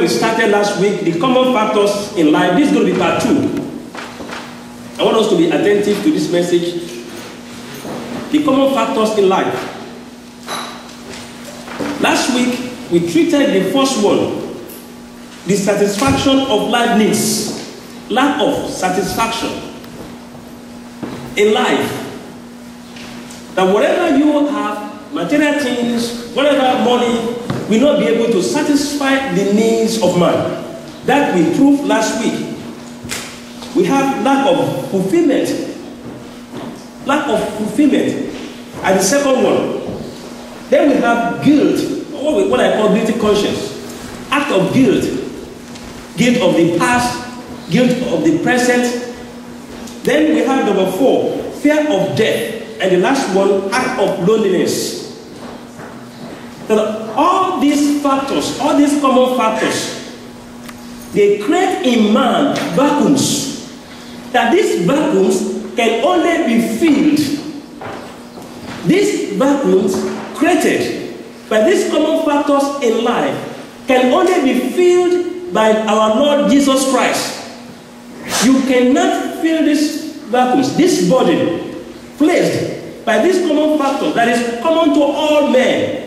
started last week, the common factors in life. This is going to be part 2. I want us to be attentive to this message. The common factors in life. Last week, we treated the first one, the satisfaction of life needs. Lack of satisfaction in life. That whatever you have, material things, whatever money, will not be able to satisfy the needs of man. That we proved last week. We have lack of fulfillment. Lack of fulfillment. And the second one. Then we have guilt, or what I call guilty conscience. Act of guilt. Guilt of the past, guilt of the present. Then we have number 4, fear of death. And the last one, act of loneliness. So all these factors, all these common factors, they create in man vacuums. That these vacuums can only be filled. These vacuums created by these common factors in life can only be filled by our Lord Jesus Christ. You cannot fill these vacuums, this burden placed by these common factors that is common to all men.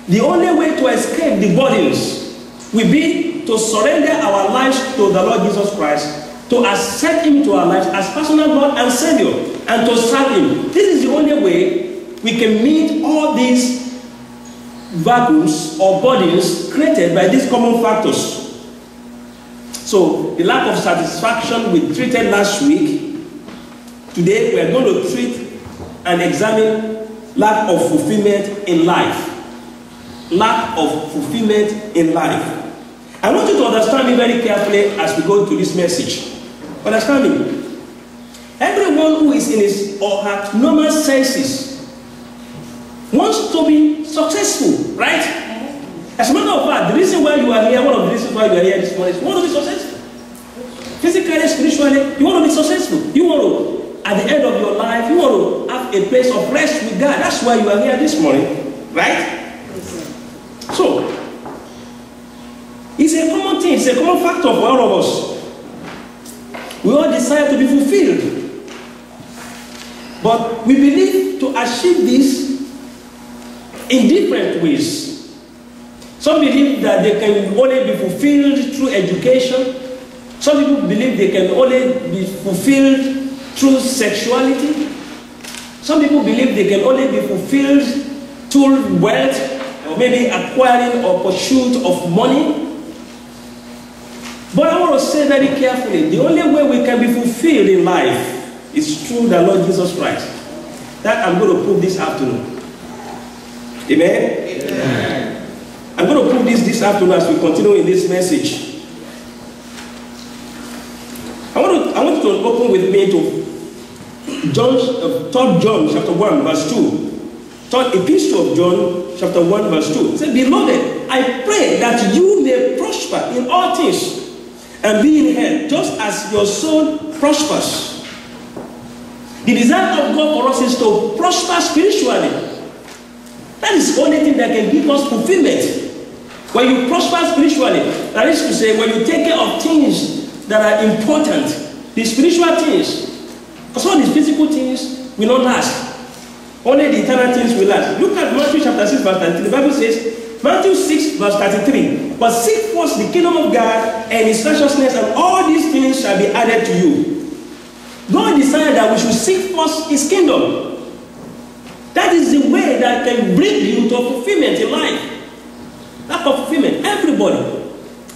The only way to escape the burdens will be to surrender our lives to the Lord Jesus Christ, to accept Him to our lives as personal Lord and Savior, and to serve Him. This is the only way we can meet all these vacuums or burdens created by these common factors. So, the lack of satisfaction we treated last week. Today, we are going to treat and examine lack of fulfillment in life. Lack of fulfillment in life. I want you to understand me very carefully as we go to this message. Understand me? Everyone who is in his or her normal senses wants to be successful, right? As a matter of fact, the reason why you are here, one of the reasons why you are here this morning is you want to be successful. Physically, spiritually, you want to be successful. You want to, at the end of your life, you want to have a place of rest with God. That's why you are here this morning, right? So, it's a common thing, it's a common factor for all of us. We all desire to be fulfilled. But we believe to achieve this in different ways. Some believe that they can only be fulfilled through education. Some people believe they can only be fulfilled through sexuality. Some people believe they can only be fulfilled through wealth, or maybe acquiring or pursuit of money. But I want to say very carefully, the only way we can be fulfilled in life is through the Lord Jesus Christ. That I'm going to prove this afternoon. Amen? Amen. I'm going to prove this afternoon as we continue in this message. I want you to open with me to 3 John chapter 1 verse 2. 3rd Epistle of John chapter 1 verse 2. It says, Beloved, I pray that you may prosper in all things and be in health, just as your soul prospers. The desire of God for us is to prosper spiritually. That is the only thing that can give us fulfillment. When you prosper spiritually, that is to say, when you take care of things that are important, the spiritual things, because all these physical things will not last. Only the eternal things will last. Look at Matthew chapter 6 verse 33. The Bible says, Matthew 6 verse 33, but seek first the kingdom of God and His righteousness, and all these things shall be added to you. God decided that we should seek first His kingdom. That is the way that can bring you to fulfillment in life. Lack of fulfillment. Everybody.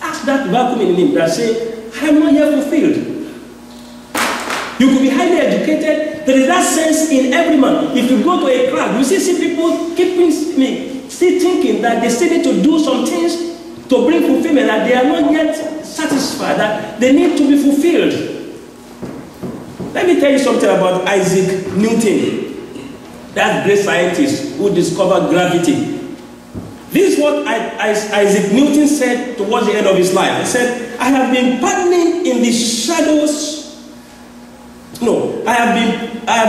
Ask that vacuum in him that say, I am not yet fulfilled. You could be highly educated. There is that sense in every man. If you go to a crowd, you see people still thinking that they still need to do some things to bring fulfillment, that they are not yet satisfied, that they need to be fulfilled. Let me tell you something about Isaac Newton, that great scientist who discovered gravity. This is what Isaac Newton said towards the end of his life. He said, I have been paddling in the shadows. No, I have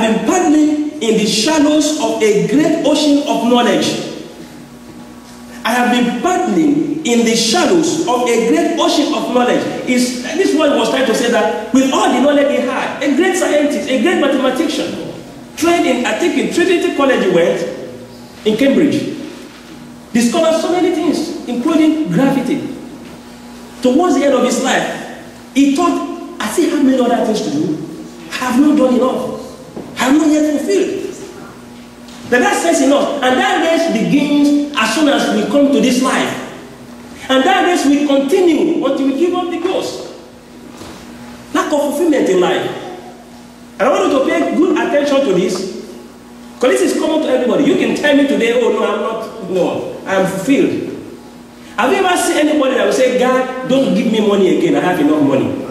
been paddling in the shallows of a great ocean of knowledge. I have been paddling in the shadows of a great ocean of knowledge. This one was trying to say that with all the knowledge he had, a great scientist, a great mathematician, trained in, I think in Trinity College he went, in Cambridge, discovered so many things, including gravity. Towards the end of his life, he thought, I still have many other things to do. I have not done enough. I have not yet fulfilled. But that says enough. And that race begins as soon as we come to this life. And that race will continue until we give up the ghost. Lack of fulfillment in life. And I want you to pay good attention to this. Because this is common to everybody. You can tell me today, oh no, I'm not, no, I'm fulfilled. Have you ever seen anybody that will say, God, don't give me money again, I have enough money?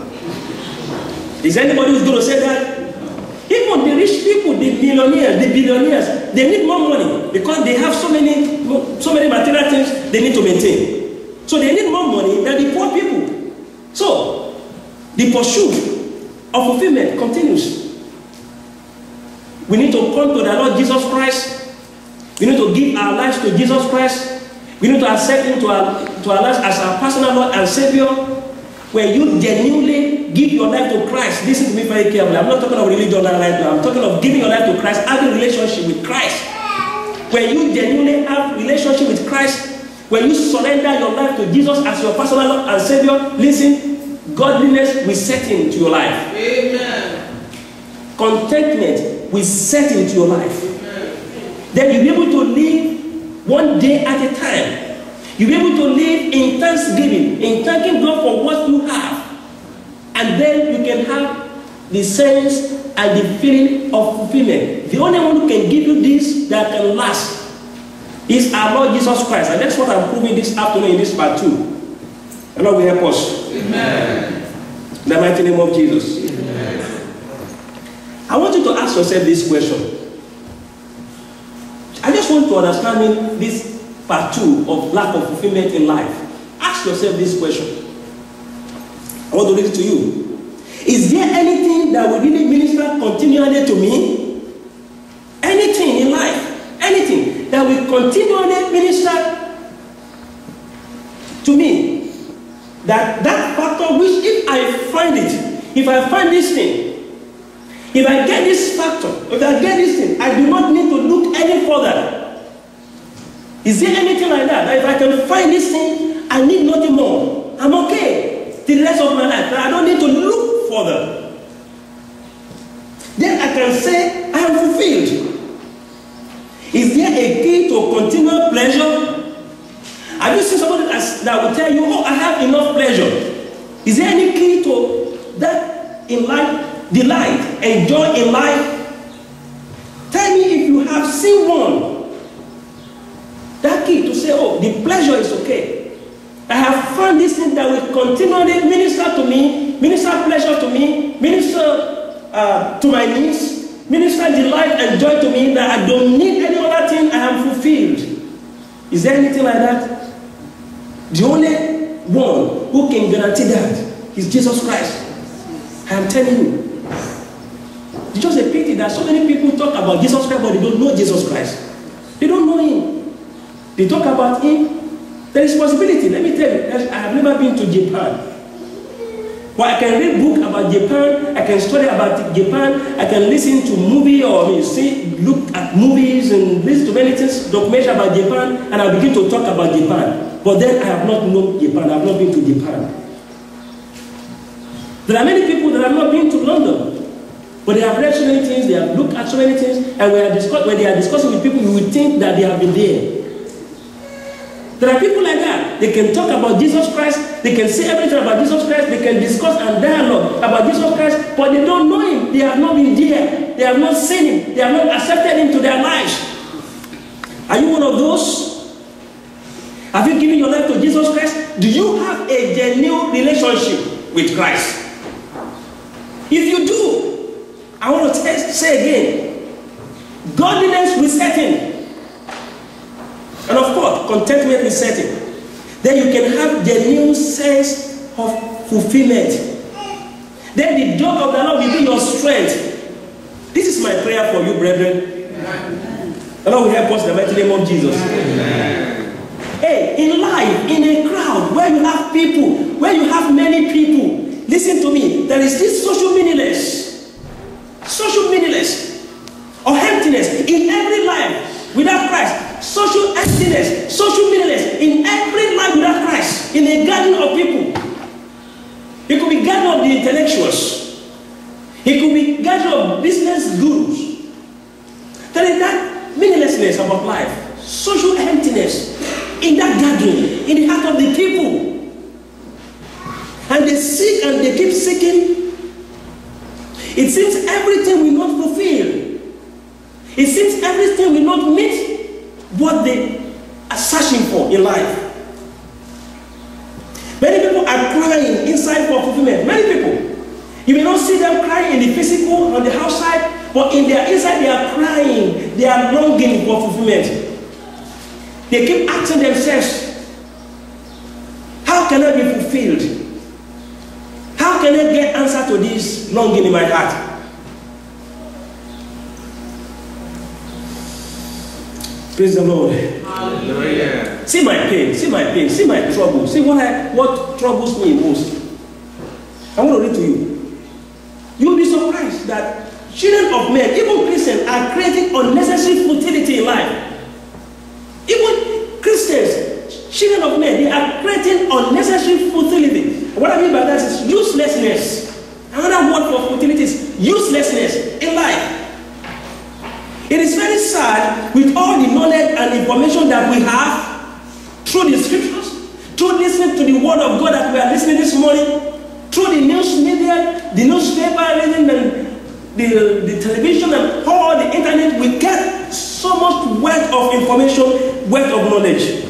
Is anybody who's going to say that? Even the rich people, the billionaires, they need more money because they have so many material things they need to maintain. So they need more money than the poor people. So the pursuit of fulfillment continues. We need to come to the Lord Jesus Christ. We need to give our lives to Jesus Christ. We need to accept Him to our lives as our personal Lord and Savior. Where you genuinely give your life to Christ. Listen to me very carefully. I'm not talking of religion right now. I'm talking of giving your life to Christ, having a relationship with Christ. Where you genuinely have a relationship with Christ, where you surrender your life to Jesus as your personal Lord and Savior, listen, godliness will set into your life. Amen. Contentment will set into your life. Amen. Then you'll be able to live one day at a time. You'll be able to live in thanksgiving, in thanking God for what you have. And then you can have the sense and the feeling of fulfillment. The only one who can give you this that can last is our Lord Jesus Christ. And that's what I'm proving this afternoon in this part 2. And Lord will help us. Amen. In the mighty name of Jesus. Amen. I want you to ask yourself this question. I just want to understand this part 2 of lack of fulfillment in life. Ask yourself this question. I want to read it to you. Is there anything that will really minister continually to me? Anything in life, anything that will continually minister to me? That factor which if I find it, if I find this thing, if I get this factor, if I get this thing, I do not need to look any further. Is there anything like that? That if I can find this thing, I need nothing more. I'm okay the rest of my life. I don't need to look further. Then I can say I am fulfilled. Is there a key to continual pleasure? Have you seen somebody that will tell you, oh, I have enough pleasure? Is there any key to that in life? Delight, enjoy in life? Tell me if you have seen one. That key to say, oh, the pleasure is okay. I have found this thing that will continually minister to me, minister pleasure to me, minister to my needs, minister delight and joy to me, that I don't need any other thing, I am fulfilled. Is there anything like that? The only one who can guarantee that is Jesus Christ. I am telling you. It's just a pity that so many people talk about Jesus Christ, but they don't know Jesus Christ. They don't know Him. They talk about Him. There is possibility. Let me tell you, I have never been to Japan. But I can read book about Japan. I can study about Japan. I can listen to movie or look at movies and listen to many things, documentary about Japan, and I begin to talk about Japan. But then I have not known Japan. I have not been to Japan. There are many people that have not been to London, but they have read so many things. They have looked at so many things, and when they are discussing with people, you would think that they have been there. There are people like that. They can talk about Jesus Christ. They can say everything about Jesus Christ. They can discuss and dialogue about Jesus Christ, but they don't know Him. They have not been there. They have not seen Him. They have not accepted Him to their lives. Are you one of those? Have you given your life to Jesus Christ? Do you have a genuine relationship with Christ? If you do, I want to say again, godliness will set in. And of course, contentment is setting. Then you can have genuine sense of fulfillment. Then the joy of the Lord will be your strength. This is my prayer for you, brethren. The Lord will help us in the mighty name of Jesus. Amen. Hey, in life, in a crowd, where you have people, where you have many people, listen to me, there is this social meaningless or emptiness in every life without Christ. Social emptiness, social meaningless in every life without Christ, in a garden of people. It could be garden of the intellectuals. It could be garden of business gurus. There is that meaninglessness about life, social emptiness in that gathering, in the heart of the people. And they seek and they keep seeking. It seems everything will not fulfill. It seems everything will not meet what they are searching for in life. Many people are crying inside for fulfillment. Many people. You may not see them crying in the physical, on the outside, but in their inside they are crying. They are longing for fulfillment. They keep asking themselves, how can I be fulfilled? How can I get answer to this longing in my heart? Praise the Lord. Hallelujah. See my pain, see my pain, see my trouble, see what troubles me most. I want to read to you. You will be surprised that children of men, even Christians, are creating unnecessary futility in life. Even Christians, children of men, they are creating unnecessary futility. What I mean by that is uselessness. Another word for futility is uselessness in life. It is very sad with all the knowledge and information that we have through the scriptures, through listening to the word of God that we are listening this morning, through the news media, the newspaper, reading, and the television, and all the internet, we get so much wealth of information, wealth of knowledge.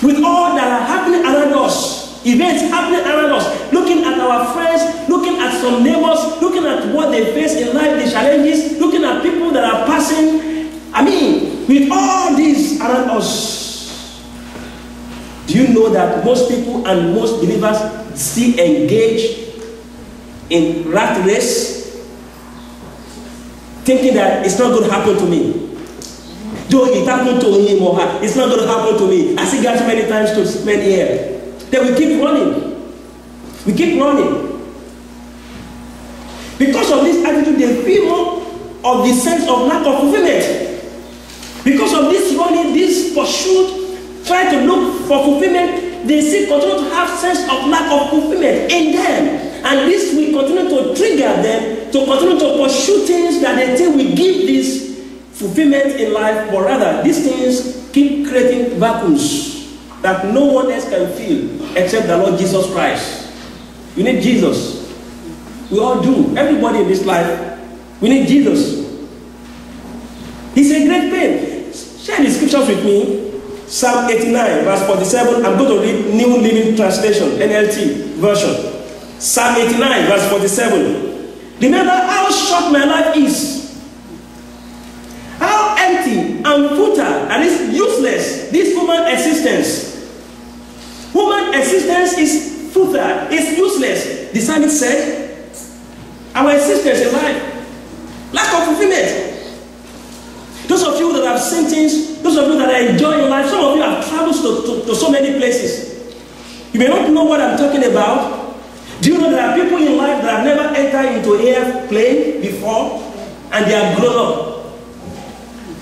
With all that are happening around us, events happening around us, looking at our friends, looking at some neighbors, looking at what they face in life, the challenges, looking at people that are passing. I mean, with all these around us, do you know that most people and most believers still engage in rat race, thinking that it's not going to happen to me? Though it happened to him or her, it's not going to happen to me. I see guys many times to spend here. Then we keep running. We keep running. Because of this attitude, they feel more of the sense of lack of fulfillment. Because of this running, this pursuit, trying to look for fulfillment, they still continue to have sense of lack of fulfillment in them. And this will continue to trigger them to continue to pursue things that they think will give this fulfillment in life, but rather these things keep creating vacuums that no one else can fill except the Lord Jesus Christ. You need Jesus. We all do. Everybody in this life, we need Jesus. He's a great pain. Share the scriptures with me. Psalm 89, verse 47. I'm going to read New Living Translation, NLT version. Psalm 89, verse 47. Remember how short my life is. How empty and futile and it's useless this human existence. Human existence is futile, it's useless. The psalmist said, our existence in life, lack of fulfillment. Those of you that have seen things, those of you that are enjoying life, some of you have traveled to so many places. You may not know what I'm talking about. Do you know there are people in life that have never entered into an airplane before and they have grown up?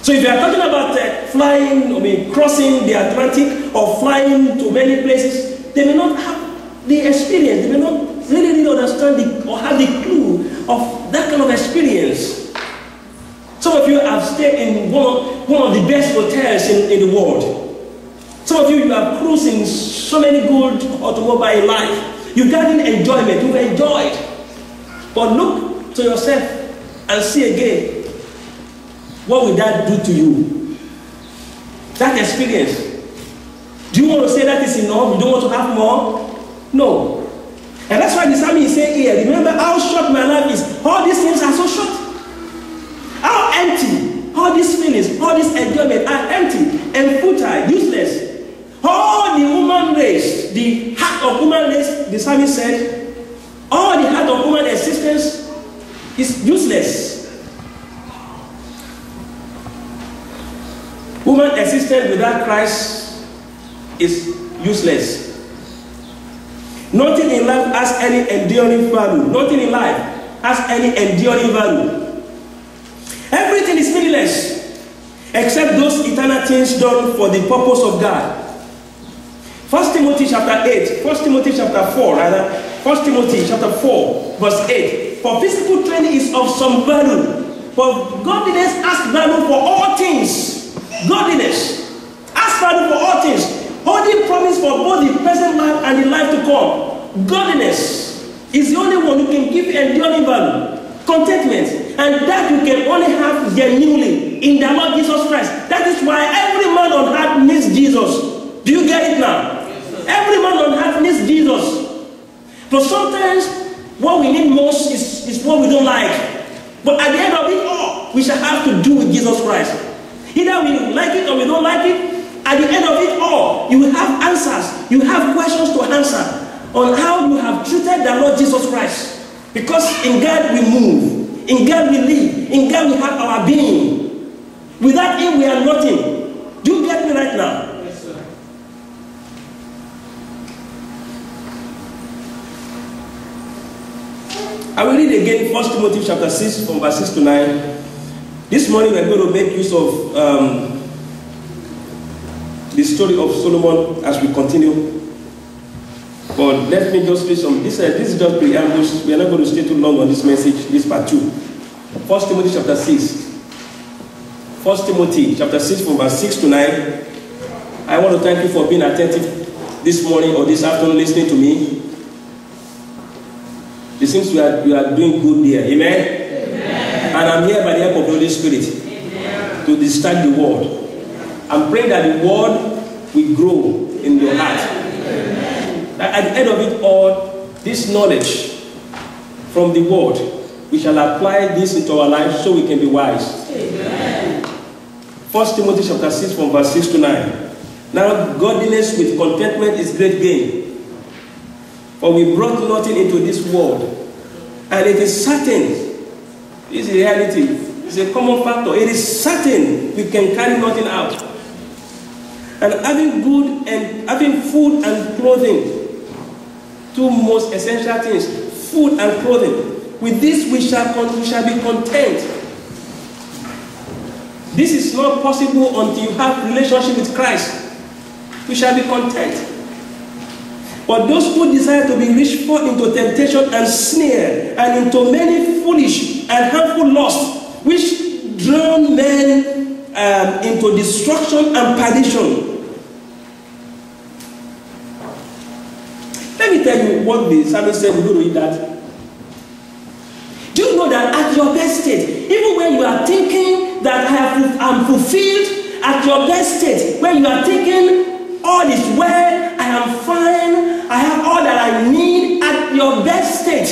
So if you are talking about flying, crossing the Atlantic or flying to many places, they may not have the experience. They may not really understand or have the clue of that kind of experience. Some of you have stayed in one of the best hotels in the world. Some of you have cruised in so many good automobile in life. You've gotten enjoyment. You've enjoyed. But look to yourself and see again. What will that do to you? That experience. Do you want to say that is enough? You don't want to have more? No. And that's why the psalmist is saying here, remember how short my life is. All these things are so short. How empty. All these feelings, all this enjoyment are empty and futile, useless. All the human race, the heart of human race, the psalmist said, all the heart of human existence is useless. Human existence without Christ is useless. Nothing in life has any enduring value. Nothing in life has any enduring value. Everything is meaningless except those eternal things done for the purpose of God. 1 Timothy chapter 8, 1 Timothy chapter 4, rather, 1 Timothy chapter 4, verse 8. For physical training is of some value, but godliness has value for all things. Godliness has value for all things. Holding promise for both the present life and the life to come. Godliness is the only one who can give enduring value, contentment, and that you can only have genuinely in the Lord Jesus Christ. That is why every man on earth needs Jesus. Do you get it now? Every man on earth needs Jesus. But sometimes what we need most is what we don't like. But at the end of it all, we shall have to do with Jesus Christ. Either we like it or we don't like it. At the end of it all, you will have answers. You have questions to answer on how you have treated the Lord Jesus Christ. Because in God we move. In God we live. In God we have our being. Without Him we are nothing. Do you get me right now? Yes, sir. I will read again 1 Timothy chapter 6 from verse 6 to 9. This morning we are going to make use of the story of Solomon as we continue. But let me just read some. This is just preamble. We are not going to stay too long on this message, this part 2. 1 Timothy chapter 6. 1 Timothy chapter 6 from verse 6 to 9. I want to thank you for being attentive this morning or this afternoon listening to me. It seems you are doing good there. Amen? Amen. And I'm here by the help of the Holy Spirit. Amen. To distract the word. I'm praying that the word will grow in your heart. Amen. That at the end of it all, this knowledge from the word, we shall apply this into our lives so we can be wise. Amen. 1 Timothy chapter 6 from verse 6 to 9. Now godliness with contentment is great gain. For we brought nothing into this world, and it is certain, this is reality, it's a common factor, it is certain we can carry nothing out. And having food and clothing, two most essential things, food and clothing. With this we shall be content. This is not possible until you have relationship with Christ. We shall be content. But those who desire to be rich fall into temptation and snare, and into many foolish and harmful lusts, which drown men into destruction and perdition. Let me tell you what the psalmist said. We're going to read that. Do you know that at your best state, even when you are thinking that I'm fulfilled, at your best state, when you are thinking all is well, I am fine, I have all that I need, at your best state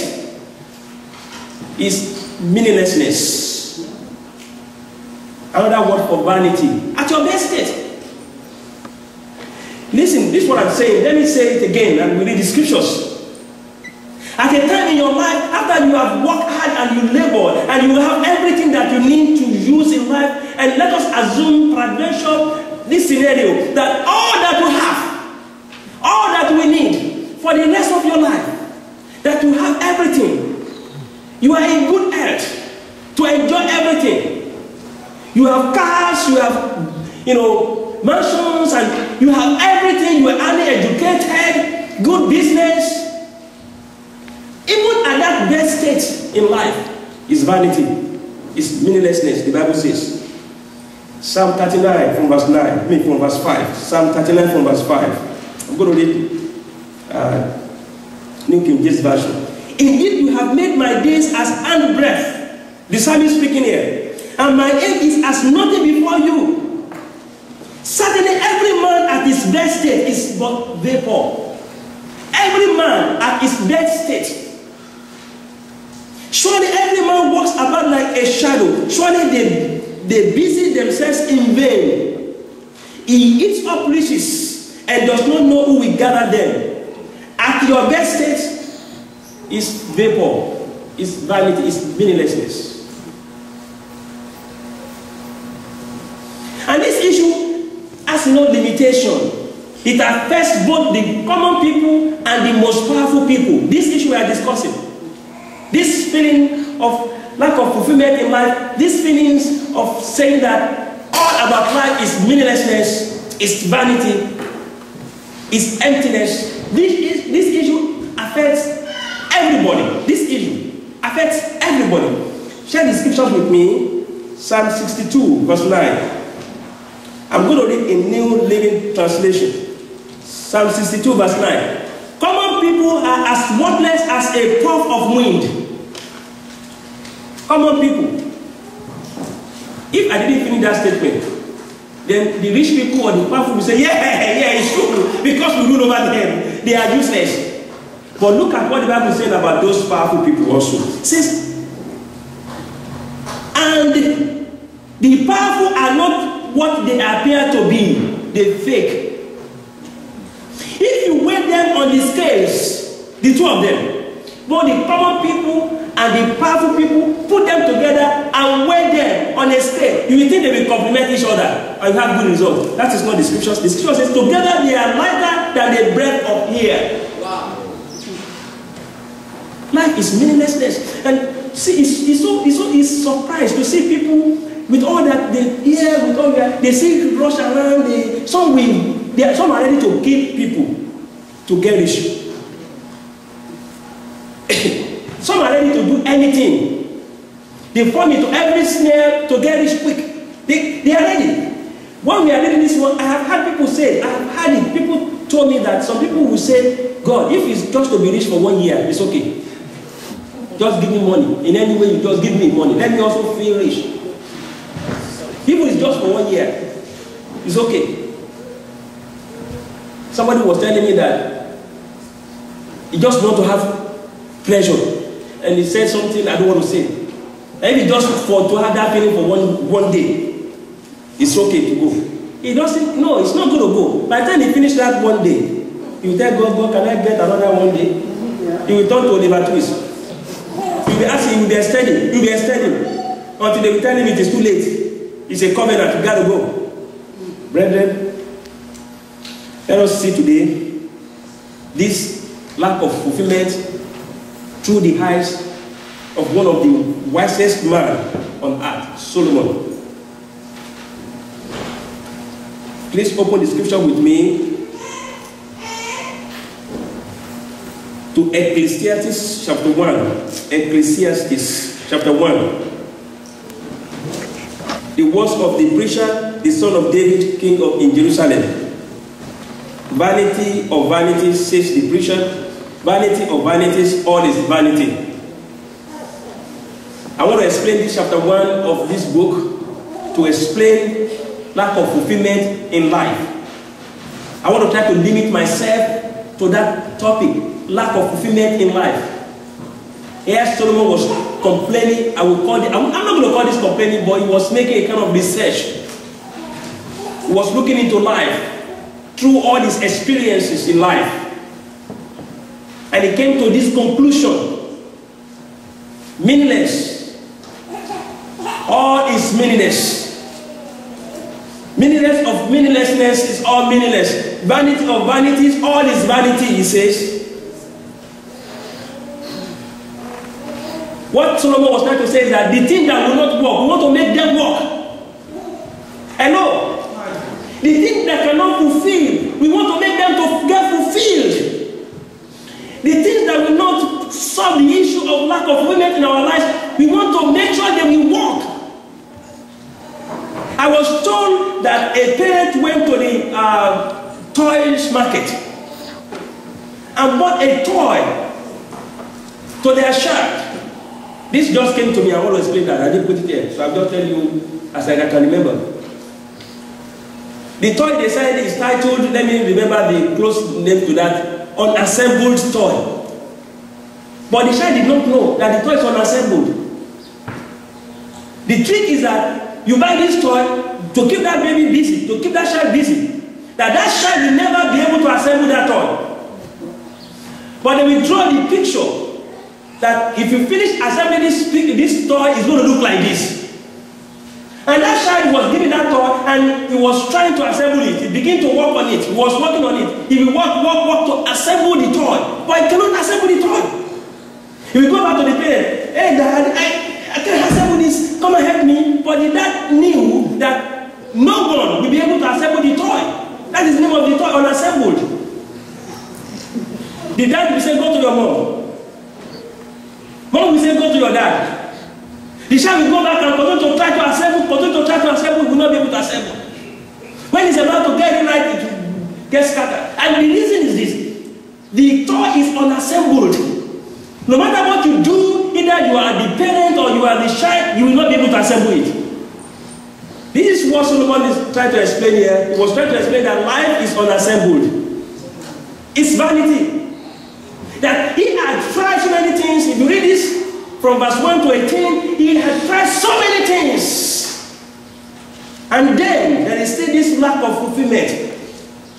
is meaninglessness. Another word for vanity. At your best state. Listen, this is what I'm saying. Let me say it again and we read the scriptures. At a time in your life, after you have worked hard and you labor and you have everything that you need to use in life, and let us assume, peradventure, this scenario, that all that you have, all that we need for the rest of your life, that you have everything, you are in good health to enjoy everything. You have cars, you have, mansions, and you have everything, you are highly educated, good business. Even at that best state in life is vanity, is meaninglessness, the Bible says. Psalm 39 from verse 9, from verse 5. Psalm 39 from verse 5. I'm going to read New King James Version. Indeed, you have made my days as handbreadth. The psalmist speaking here. And my age is as nothing before you. Certainly every man at his best state is but vapor. Every man at his best state. Surely every man walks about like a shadow. Surely they busy themselves in vain. He eats up riches and does not know who will gather them. At your best state is vapor, is vanity, is meaninglessness. And this issue has no limitation. It affects both the common people and the most powerful people. This issue we are discussing, this feeling of lack of fulfillment in life, these feelings of saying that all about life is meaninglessness, is vanity, is emptiness. This issue affects everybody. This issue affects everybody. Share the scriptures with me. Psalm 62, verse 9. I'm going to read a New Living Translation. Psalm 62, verse 9. Common people are as worthless as a puff of wind. Common people. If I didn't finish that statement, then the rich people or the powerful will say, yeah, it's true, because we rule over them. They are useless. But look at what the Bible is saying about those powerful people also. It says, and the powerful are not what they appear to be. They fake. If you weigh them on the scales, the two of them, both the common people and the powerful people, put them together and weigh them on a scale, you will think they will complement each other and you have good results. That is not the scriptures. The scripture says together they are lighter than the breath of air. Wow. Life is meaninglessness. And see, he's surprised to see people with all that they hear, with all that they see rush around. Some are ready to kill people to get rich. Some are ready to do anything. They fall into every snare to get rich quick. They are ready. When we are reading this one, I have had people say, I have had it. People told me that some people will say, God, if it's just to be rich for 1 year, it's okay. Just give me money. In any way, you just give me money. Let me also feel rich. If it's just for 1 year, it's okay. Somebody was telling me that he just wants to have pleasure. And he said something I don't want to say. And if he just to have that feeling for one day, it's okay to go. He doesn't, no, it's not going to go. By the time he finishes that 1 day, he will tell God, can I get another 1 day? He will turn to Oliver Twist. He will be asking, he will be extending, he will be extending. Until they will tell him it is too late. It's a covenant, you got to go. Brethren, let us see today this lack of fulfillment through the eyes of one of the wisest men on earth, Solomon. Please open the scripture with me to Ecclesiastes chapter 1. Ecclesiastes chapter 1. The words of the preacher, the son of David, king in Jerusalem. Vanity of vanities, says the preacher. Vanity of vanities, all is vanity. I want to explain this chapter 1 of this book to explain lack of fulfillment in life. I want to try to limit myself to that topic, lack of fulfillment in life. Here Solomon was complaining, I'm not going to call this complaining, but he was making a kind of research. He was looking into life through all his experiences in life. And he came to this conclusion. Meaningless. All is meaningless. Meaningless of meaninglessness is all meaningless. Vanity of vanities, all is vanity, he says. What Solomon was trying to say is that the things that will not work, we want to make them work. Hello? The things that cannot fulfill, we want to make them to get fulfilled. The things that will not solve the issue of lack of fulfillment in our lives, we want to make sure that we work. I was told that a parent went to the toys market and bought a toy to their child. This just came to me. I want to explain that. I didn't put it here, so I'll just tell you as I can remember. The toy they said is titled, let me remember the close name to that, unassembled toy. But the child did not know that the toy is unassembled. The trick is that you buy this toy to keep that baby busy, to keep that child busy. That child will never be able to assemble that toy. But they will draw the picture that if you finish assembling this toy, it's going to look like this. And that child child was given that toy and he was trying to assemble it. He began to work on it. He was working on it. He will work to assemble the toy. But he cannot assemble the toy. He will go back to the parent. Hey, Dad, I can't assemble this. Come and help me. But the dad knew that no one will be able to assemble the toy. That is the name of the toy, unassembled. The dad will say, go to your mom. Mom will say, go to your dad. The child will go back and continue to try to assemble, will not be able to assemble. When he's about to get it right, it will get scattered. And the reason is this: the toy is unassembled. No matter what you do, either you are the parent or you are the child, you will not be able to assemble it. This is what Solomon is trying to explain here. He was trying to explain that life is unassembled. It's vanity. That he had tried so many things. If you read this, from verse 1 to 18, he had tried so many things. And then there is still this lack of fulfillment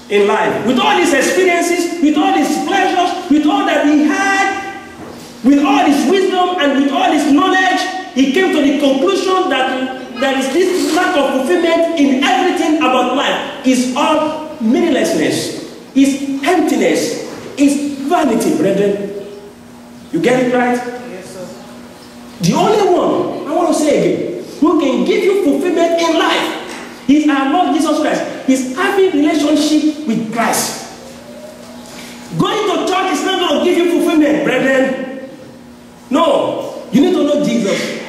in life. With all his experiences, with all his pleasures, with all that he had, with all his wisdom and with all his knowledge, he came to the conclusion that there is this lack of fulfillment in everything about life. It's all meaninglessness, it's emptiness, it's vanity, brethren. You get it right? Yes, sir. The only one, I want to say again, who can give you fulfillment in life is our Lord Jesus Christ. He's having relationship with Christ. Going to church is not going to give you fulfillment, brethren. No. You need to know Jesus.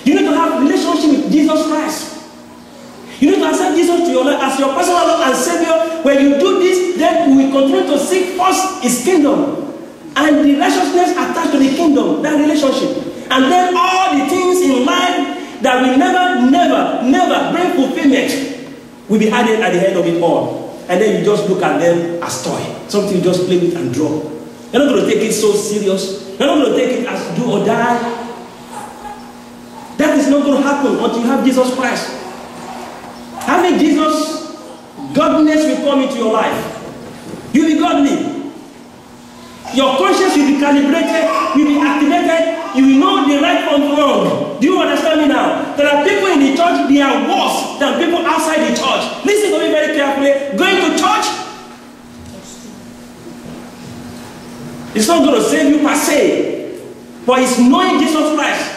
You need to have relationship with Jesus Christ. You need to accept Jesus to your life as your personal Lord and Savior. When you do this, then we will continue to seek first His kingdom and the righteousness attached to the kingdom, that relationship. And then all the things in life that will never bring fulfillment will be added at the end of it all. And then you just look at them as toy, something you just play with and draw. You're not going to take it so serious. You're not going to take it as do or die. That is not going to happen until you have Jesus Christ. Having Jesus, godliness will come into your life. You'll be godly. Your conscience will be calibrated, will be activated. You will know the right from wrong. Do you understand me now? There are people in the church, they are worse than people outside the church. Listen to me very carefully. Going to church, it's not going to save you per se, but it's knowing Jesus Christ.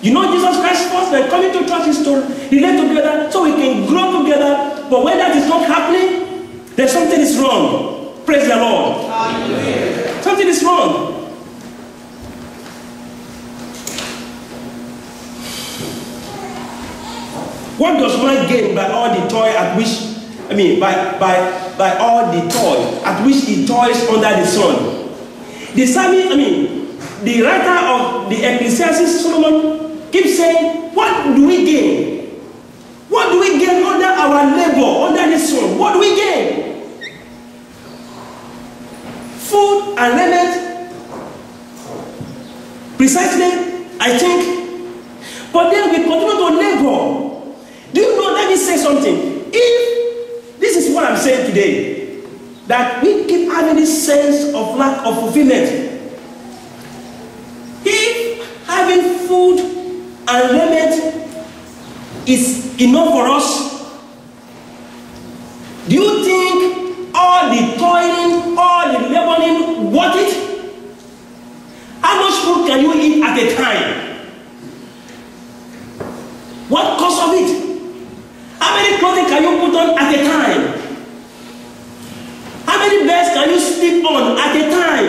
You know Jesus Christ first, then coming to church is to relate together so we can grow together. But when that is not happening, then something is wrong. Praise the Lord. Amen. Something is wrong. What does man gain by all the toy at which, by all the toy at which he toys under the sun? The psalmist, the writer of the Ecclesiastes, Solomon, keeps saying, what do we gain? What do we gain under our labor, under the sun? What do we gain? Food and raiment, precisely, I think. But then we continue to labor. Do you know, let me say something. If, this is what I'm saying today, that we keep having this sense of lack of fulfillment. If having food and raiment is enough for us, do you think all the toiling, all the laboring worth it? How much food can you eat at a time? What cost of it? How many clothing can you put on at a time? How many beds can you sleep on at a time?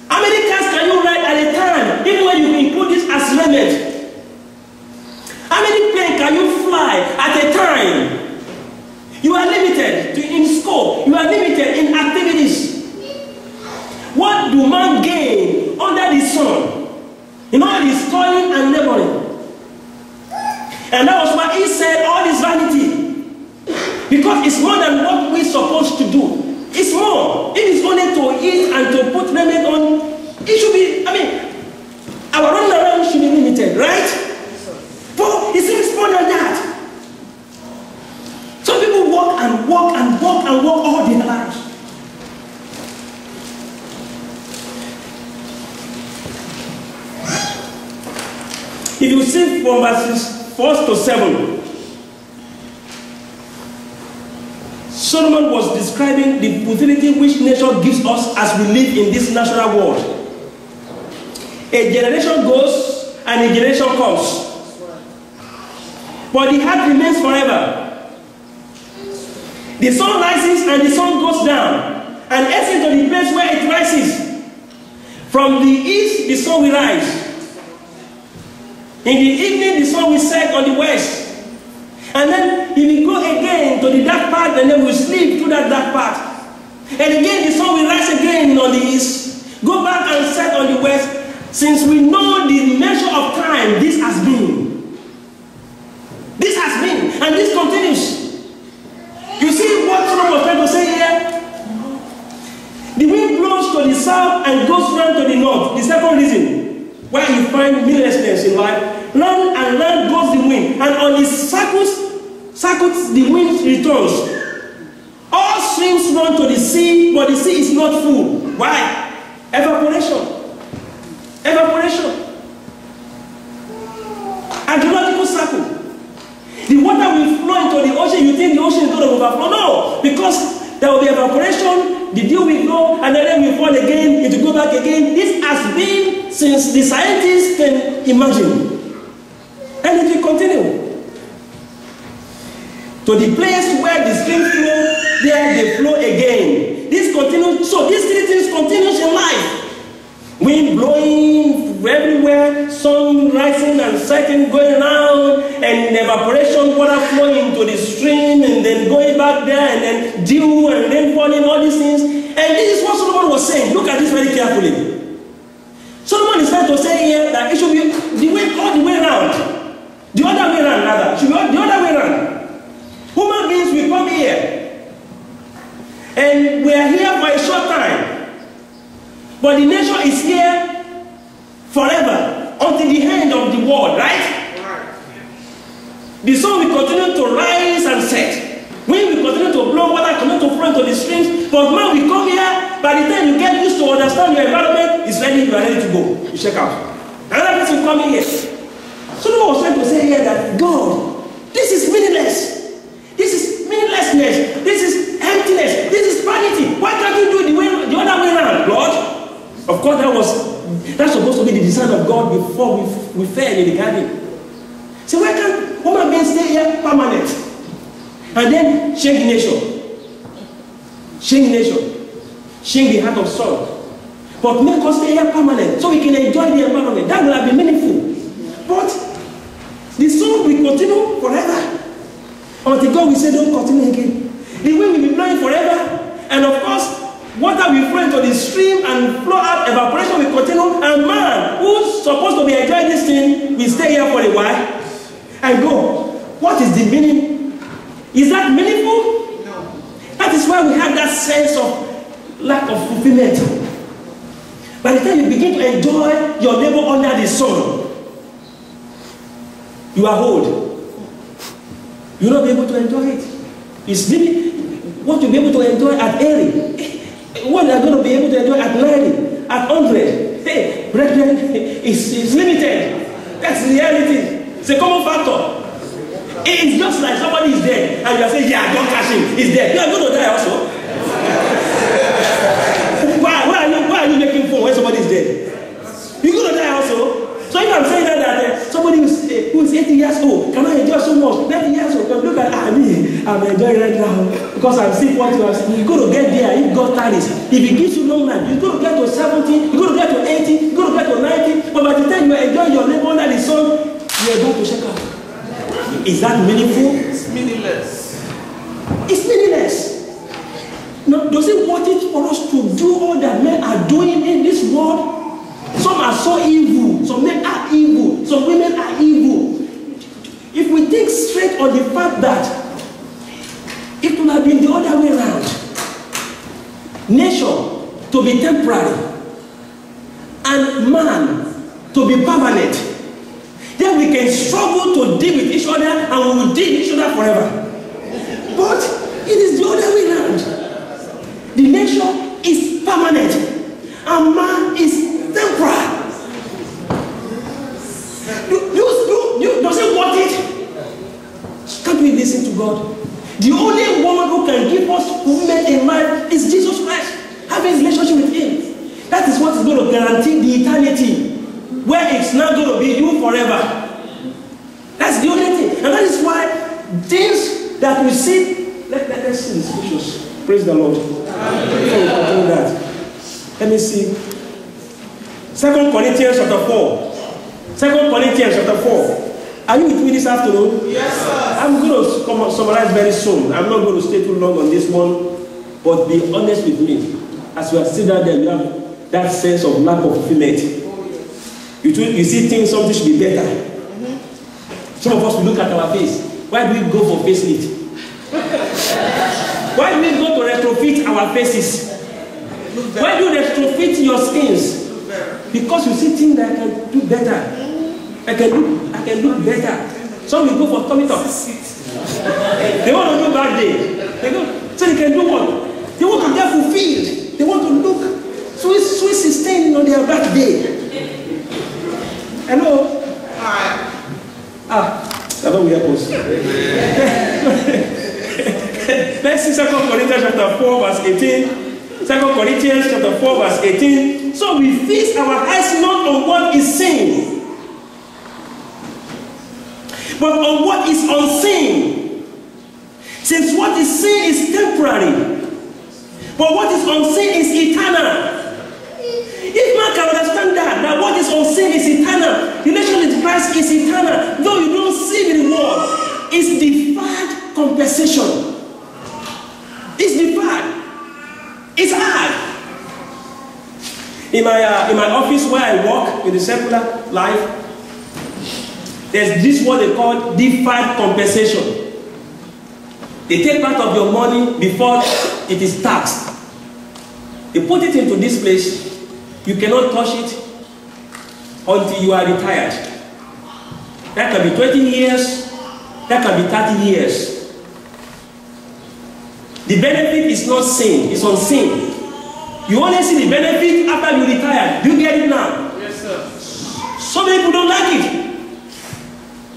How many cars can you ride at a time? Even when you include this as raiment. How many planes can you fly at a time? You are limited in scope. You are limited in activities. What do man gain under the sun? In all this toiling and laboring. And that was why he said all this vanity. Because it's more than what we're supposed to do. It's more. It is only to eat and to put raiment on. It should be, our running around should be limited, right? But it's more than that. Some people walk and walk and walk and walk all their lives. If you see from verses 4 to 7. Solomon was describing the futility which nature gives us as we live in this natural world. A generation goes and a generation comes, but the heart remains forever. The sun rises and the sun goes down, and ascends to the place where it rises. From the east, the sun will rise. In the evening, the sun will set on the west. And then he will go again to the dark part, and then we'll sleep through that dark part. And again, the sun will rise again on the east, go back and set on the west. Since we know the measure of time, this has been. This has been, and this continues. You see what Solomon was trying to say here? The wind blows to the south and goes round to the north. The second reason why you find meaninglessness in life. Round and round goes the wind, and on its circuits the wind returns. All streams run to the sea, but the sea is not full. Why? Evaporation. Evaporation. Hydrological circle. The water will flow into the ocean. You think the ocean is going to overflow? No, because there will be evaporation. The dew will go, and then we fall again. It will go back again. This has been since the scientists can imagine. And it will continue. To the place where the stream flow, there they flow again. This continues. So these three things continues in life. Wind blowing everywhere, sun rising and setting, going around, and evaporation, water flowing into the stream, and then going back there, and then dew, and then falling, all these things. And this is what Solomon was saying. Look at this very carefully. Solomon is trying to say here that it should be the way, all the way around. The other way around, rather. It should be the other way around. Human beings will come here, and we are here for a short time. But the nation is here forever, until the end of the world, right? The sun will continue to rise and set. Wind will continue to blow, water continue to flow into the streams. But man will come here, by the time you get used to understand your environment, it's ready, you are ready to go. You check out. Another person will come here. Solomon was trying to say here that God, this is meaningless. This is meaninglessness. This is emptiness. This is vanity. Why can't you do the other way around, Lord? Of course, that's supposed to be the design of God before we fell in the garden. So why can't human beings stay here permanent? And then change the nation. Change the nation. Change the heart of soul. But make us stay here permanent so we can enjoy the environment. That will have been meaningful. But the soul will continue forever. Until God will say, don't continue again. The wind will be blowing forever. And of course, water will flow into the stream and flow out, evaporation will continue, and man, who's supposed to be enjoying this thing, will stay here for a while and go. What is the meaning? Is that meaningful? No. That is why we have that sense of lack of fulfillment. By the time you begin to enjoy your labor under the sun, you are old. You will not be able to enjoy it. It's really what you'll be able to enjoy at 80. What you are going to be able to enjoy at 90, at 100. Hey, brethren, it's limited. That's the reality. It's a common factor. It's just like somebody is dead, and you are saying, yeah, don't catch him. He's dead. You are going to die also. why are you making fun when somebody is dead? You're going to die also. So if I'm saying that somebody who is 80 years old cannot enjoy so much, 90 years old, look at me, I'm enjoying right now because I'm seeing what you are saying. You're going to get there if God tarries. If He gives you long life, you're going to get to 70, you're going to get to 80, you're going to get to 90, but by the time you are enjoying your labor under the sun, you are going to check out. Is that meaningful? It's meaningless. It's meaningless. Now, does it worth it for us to do all that men are doing in this world? Some are so evil. Some men are evil. Some women are evil. If we think straight on the fact that it would have been the other way around, nature to be temporary and man to be permanent, then we can struggle to deal with each other and we will deal with each other forever. But it is the other way around. The nature is permanent and man is temporal. Does it worth it God. The only one who can give us fulfillment in life is Jesus Christ. Having a relationship with Him. That is what is going to guarantee the eternity, where it's not going to be you forever. That's the only thing. And that is why things that we see, let's see the scriptures. Praise the Lord. That. Let me see. 2 Corinthians chapter 4. 2 Corinthians chapter 4. Are you with me this afternoon? Yes, sir. I'm going to summarize very soon. I'm not going to stay too long on this one, but be honest with me. As we are sitting there, you have that sense of lack of fulfillment. You see things, something should be better. Some of us will look at our face. Why do we go for facelift? Why do we go to retrofit our faces? Why do you retrofit your skins? Because you see things that I can do better. I can look better. Some will go for tummy tuck. They want to do bad day. So they can do what? They want to get fulfilled. They want to look sweet 16 on their bad day. Hello? Hi. That don't help us. Let's see 2 Corinthians chapter 4 verse 18. 2 Corinthians chapter 4 verse 18. So we fix our eyes not on what is seen, but on what is unseen. Since what is seen is temporary, but what is unseen is eternal. If man can understand that what is unseen is eternal, relationship with Christ is eternal, though you don't see the reward, it's deferred compensation. It's deferred. It's hard. In my office where I work in the secular life, there's this what they call deferred compensation. They take part of your money before it is taxed. They put it into this place. You cannot touch it until you are retired. That can be 20 years. That can be 30 years. The benefit is not seen. It's unseen. You only see the benefit after you retire. Do you get it now? Yes, sir. Some people don't like it.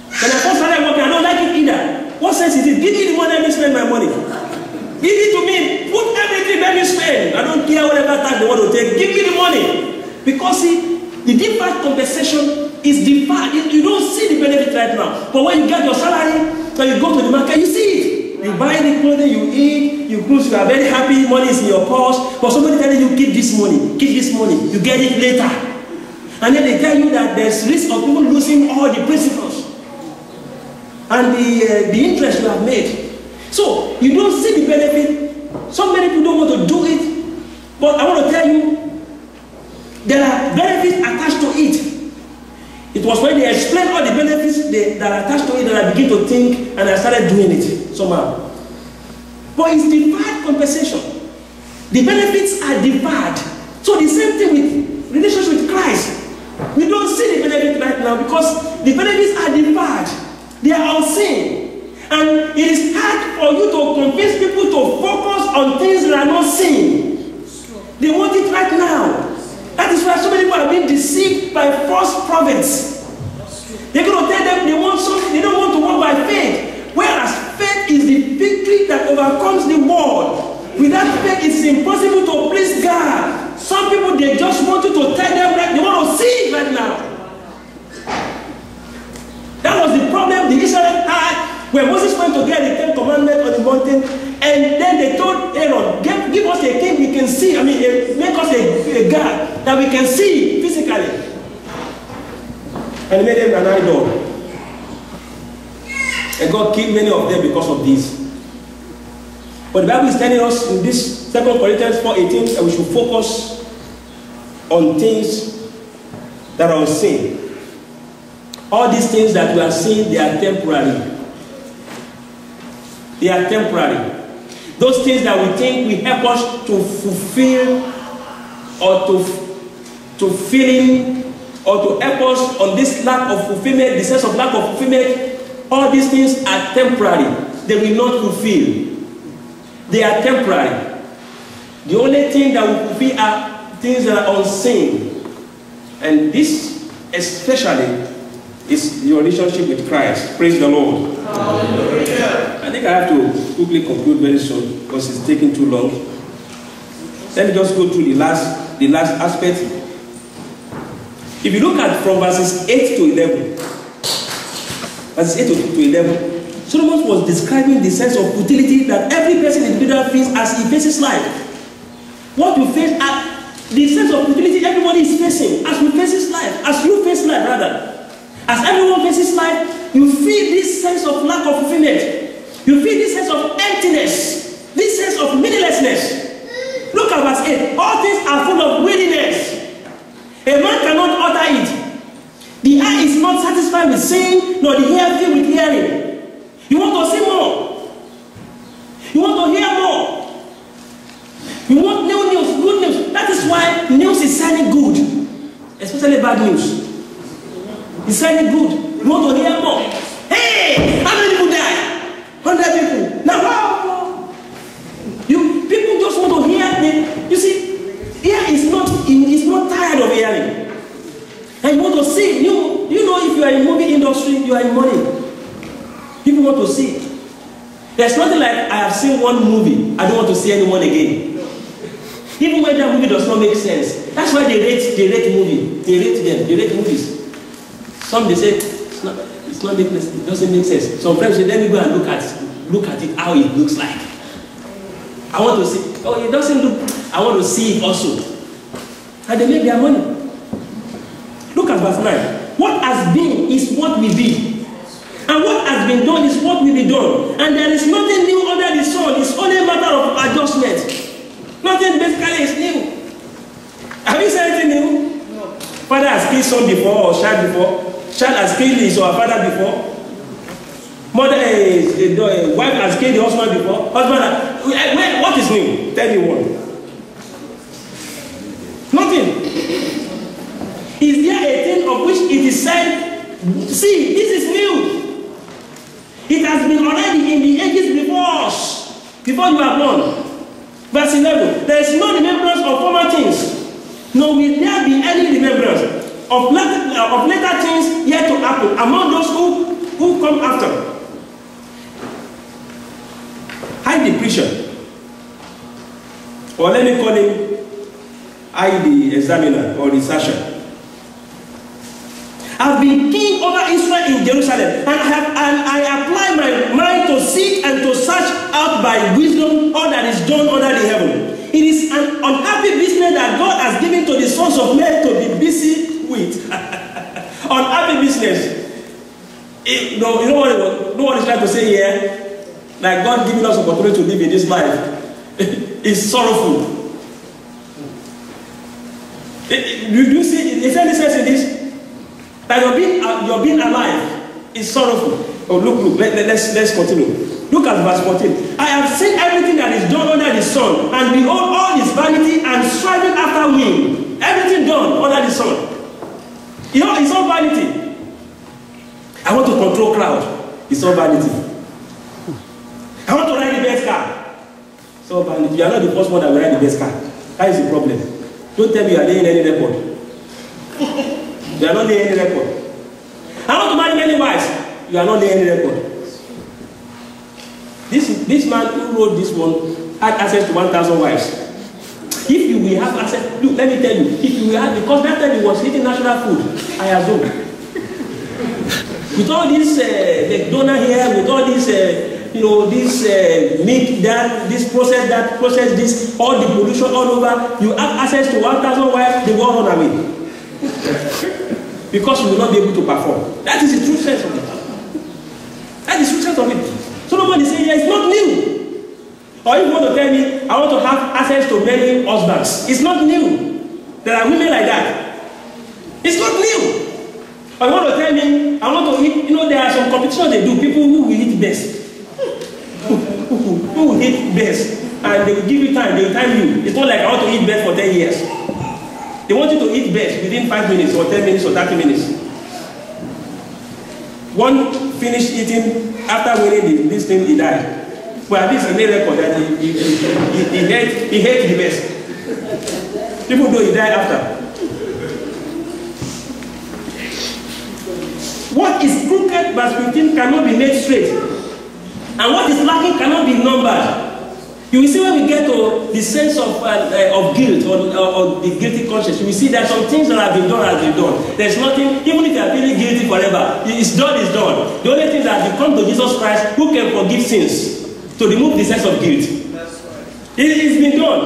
When I first started working, I don't like it either. What sense is it? Give me the money, let me spend my money. Give it to me. Put everything, let me spend. I don't care whatever tax they want to take. Give me the money. Because see, the deferred compensation is deferred. You don't see the benefit right now. But when you get your salary, when you go to the market, you see it. You buy the clothing, you eat, you close, you are very happy, money is in your purse. But somebody telling you, keep this money, keep this money. You get it later. And then they tell you that there's risk of people losing all the principles and the interest you have made. So you don't see the benefit. So many people don't want to do it. But I want to tell you, there are benefits attached to it. It was when they explained all the benefits that are attached to it that I began to think and I started doing it somehow. But it's deferred compensation. The benefits are deferred. So the same thing with relationship with Christ. We don't see the benefit right now because the benefits are deferred. They are unseen. And it is hard for you to convince people to focus on things that are not seen. They want it right now. That is why so many people are being deceived by false prophets. They're going to tell them they want something, they don't want to walk by faith. Whereas faith is the victory that overcomes the world. Without faith, it's impossible to please God. Some people, they just want you to tell them that they want to see it right now. That was the problem the Israelites had when Moses went to get the 10 commandments on the mountain, and then they told Aaron, give us a king we can see, make us a God that we can see physically. And he made them an idol. And God killed many of them because of this. But the Bible is telling us in this 2 Corinthians 4:18 that we should focus on things that are unseen. All these things that we are seeing, they are temporary. They are temporary. Those things that we think will help us to fulfill or to fill in or to help us on this lack of fulfillment, the sense of lack of fulfillment, all these things are temporary. They will not fulfill. They are temporary. The only thing that will fulfill are things that are unseen. And this especially is your relationship with Christ. Praise the Lord. Hallelujah. I think I have to quickly conclude very soon because it's taking too long. Let me just go through the last aspect. If you look at from verses 8 to 11, verses 8 to 11, Solomon was describing the sense of futility that every person individual feels as he faces life. What you face, the sense of futility everybody is facing as we face life, as you face life rather. As everyone faces life, you feel this sense of lack of fulfillment. You feel this sense of emptiness, this sense of meaninglessness. Look at verse 8. All things are full of weariness. A man cannot utter it. The eye is not satisfied with seeing, nor the ear filled with hearing. You want to see more. You want to hear more. You want new news, good news. That is why news is sounding good, especially bad news. It's sounding good. You want to hear more. Hey, how many people die? 100 people. Now, wow. People just want to hear. You see, ear is not tired of hearing. And you want to see. You know, if you are in movie industry, you are in money. People want to see. There's nothing like I have seen one movie, I don't want to see anyone again. Even when that movie does not make sense. That's why they rate movies. They rate movies. Some they say it's not making sense. It doesn't make sense. Some friends say, let me go and look at it how it looks like. I want to see. Oh, it doesn't look. I want to see it also. And they make their money. Look at verse 9. What has been is what will be. And what has been done is what will be done. And there is nothing new under the sun. It's only a matter of adjustment. Nothing basically is new. Have you seen anything new? No. Father has killed son before or child before. Child has killed his or her father before. Wife has killed the husband before. What is new? Tell me one. Nothing. Is there a thing of which it is said, see, this is new. It has been already in the ages before us, before you are born. Verse 11, there is no remembrance of former things, nor will there be any remembrance of later things yet to happen among those who come after. I the preacher, or let me call him I the examiner or researcher. I've been king over Israel in Jerusalem, and I apply my mind to seek and to search out by wisdom all that is done under the heaven. It is an unhappy business that God has given to the sons of men to be busy with. Unhappy business. You know what he's trying to say here? Like God giving us opportunity to live in this life. It's sorrowful. Do you see? Is there any sense in this? That you're being alive is sorrowful. Oh, look, let's continue. Look at verse 14. I have seen everything that is done under the sun, and behold, all is vanity and striving after wind. Everything done under the sun. You know, it's all vanity. I want to control crowd. It's all vanity. I want to ride the best car. It's all vanity. You are not the first one that will ride the best car. That is the problem. Don't tell me you are laying any record. You are not laying any record. I want to marry many wives. You are not laying any record. This man who wrote this one had access to 1,000 wives. If you will have access, look, let me tell you, if you will have, because that time he was eating natural food, I assume. With all this donor here, with all this, this meat, this process, this, all the pollution all over, you have access to 1,000 wives, they will all run away. Because you will not be able to perform. That is the true sense of it. That is the true sense of it. Solomon is saying, it's not new. Or if you want to tell me, I want to have access to many husbands. It's not new. There are women like that. It's not new. Or you want to tell me, I want to eat, there are some competitions they do, people who will eat best. Who will eat best. And they will give you time, they will time you. It's not like I want to eat best for 10 years. They want you to eat best within 5 minutes or 10 minutes or 30 minutes. One finished eating after winning this thing, he died. But at least he made record that he hates the best. People know he died after. What is crooked, verse 15, cannot be made straight. And what is lacking cannot be numbered. You will see when we get to the sense of guilt or the guilty conscience, you will see that some things that have been done has been done. There's nothing, even if you are feeling guilty forever, it's done is done. The only thing that you come to Jesus Christ who can forgive sins to remove the sense of guilt. That's right. It's been done.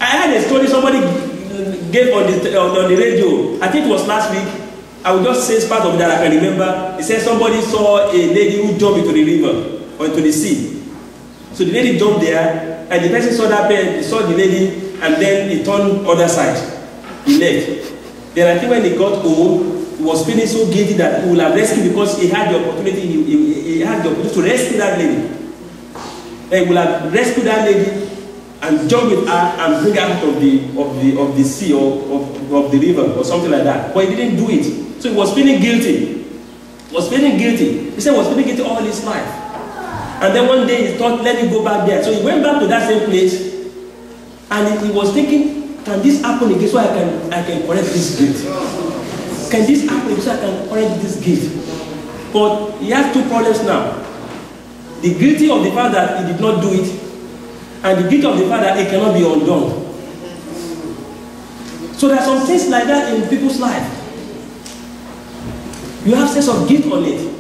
I had a story somebody gave on the radio. I think it was last week. I will just say part of it that I can remember. He said somebody saw a lady who jumped into the river or into the sea. So the lady jumped there, and the person saw that person, saw the lady, and then he turned other side. He left. Then I think when he got home, he was feeling so guilty that he would have rescued because he had the opportunity. He had the opportunity to rescue that lady. And he would have rescued that lady and jump with her and bring her out of the sea or of the river or something like that. But he didn't do it. So he was feeling guilty. He was feeling guilty. He said he was feeling guilty all his life. And then one day he thought, let me go back there. So he went back to that same place and he was thinking, can this happen again so I can correct this guilt? Can this happen again so I can correct this guilt? But he has two problems now. The guilty of the fact that he did not do it, and the guilt of the fact that it cannot be undone. So there are some things like that in people's life. You have sense of guilt on it.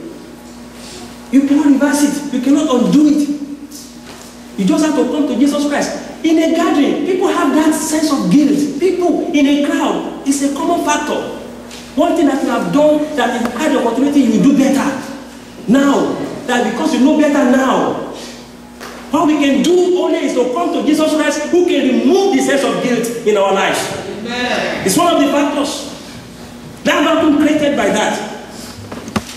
You cannot reverse it. You cannot undo it. You just have to come to Jesus Christ. In a gathering, people have that sense of guilt. People in a crowd, it's a common factor. One thing that you have done that you had the opportunity, you do better now. That because you know better now. What we can do only is to come to Jesus Christ who can remove the sense of guilt in our lives. Amen. It's one of the factors. That vacuum created by that.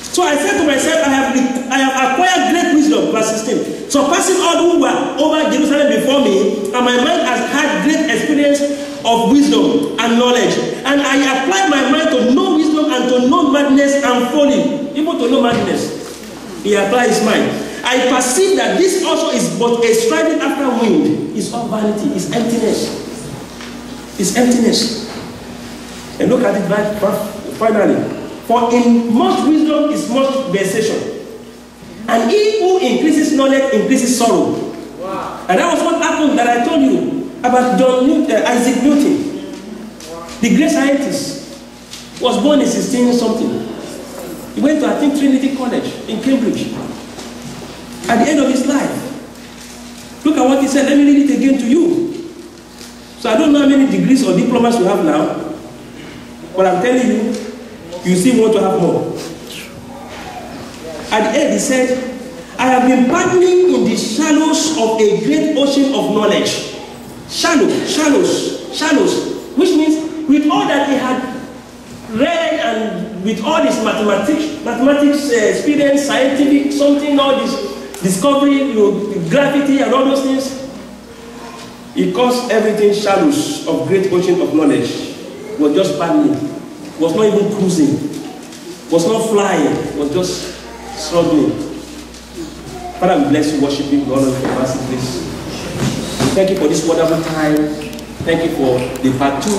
So I said to myself, I have acquired great wisdom, verse 16, surpassing all who were over Jerusalem before me, and my mind has had great experience of wisdom and knowledge. And I applied my mind to know wisdom and to know madness and folly. Even to know madness. He applied his mind. I perceive that this also is but a striving after wind. It's all vanity, it's emptiness. It's emptiness. And look at it finally. For in much wisdom is much vexation. And he who increases knowledge increases sorrow. Wow. And that was what happened that I told you about Isaac Newton. Wow. The great scientist was born in 16 something. He went to, I think, Trinity College in Cambridge. At the end of his life, look at what he said. Let me read it again to you. So I don't know how many degrees or diplomas we have now, but I'm telling you, you still want to have more. At the end, he said, I have been paddling in the shallows of a great ocean of knowledge. Shallows. Which means, with all that he had read and with all this mathematics experience, scientific something, all this discovery, gravity and all those things, it caused everything shallows of great ocean of knowledge. Was just paddling, was not even cruising, was not flying, was just struggling. Father, we bless you, worship you, God, for mercy, please. Thank you for this wonderful time. Thank you for the part 2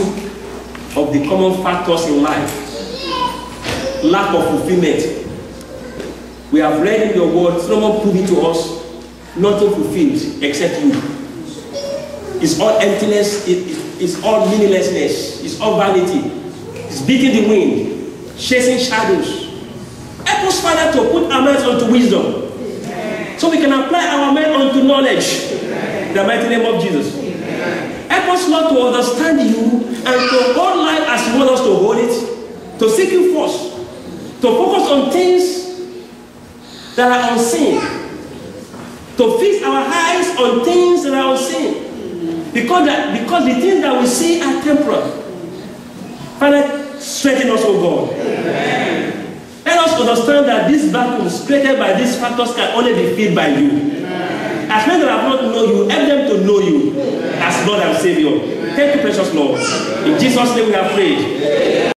of the common factors in life. Lack of fulfillment. We have read in your word, someone proved it to us, nothing fulfilled except you. It's all emptiness, it's all meaninglessness, it's all vanity. It's beating the wind, chasing shadows. Help us, Father, to put our minds unto wisdom. So we can apply our mind unto knowledge. In the mighty name of Jesus. Help us, Lord, to understand you and to hold life as you want us to hold it. To seek you first. To focus on things that are unseen. To fix our eyes on things that are unseen. Because the things that we see are temporal. Father, strengthen us, O God. Amen. Let us understand that these vacuums created by these factors can only be filled by you. Amen. As many that have not known you, help them to know you as Lord and Savior. Thank you, precious Lord. In Jesus' name we have prayed.